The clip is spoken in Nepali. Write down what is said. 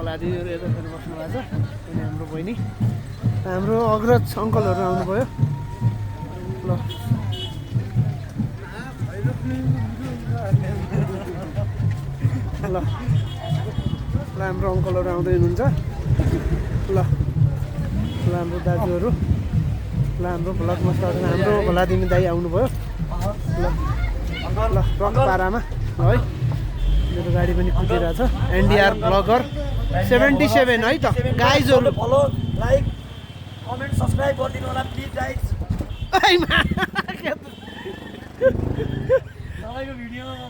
भलादीहरू यता फेरि बस्नु भएको छ अनि हाम्रो बहिनी हाम्रो अग्रज अङ्कलहरू आउनुभयो ल ल हाम्रो अङ्कलहरू आउँदै हुनुहुन्छ ल ल हाम्रो दाजुहरू ल हाम्रो भ्लगमा स्वागत हाम्रो भोलादिनी दाई आउनुभयो ल ल ट्रक पारामा है मेरो गाडी पनि कुदिरहेछ एनडिआर ब्लगर 77 है त गाइजहरू फलो लाइक कमेन्ट सब्स्क्राइब गरिदिनु होला प्लिज गाइज तपाईँको भिडियोमा म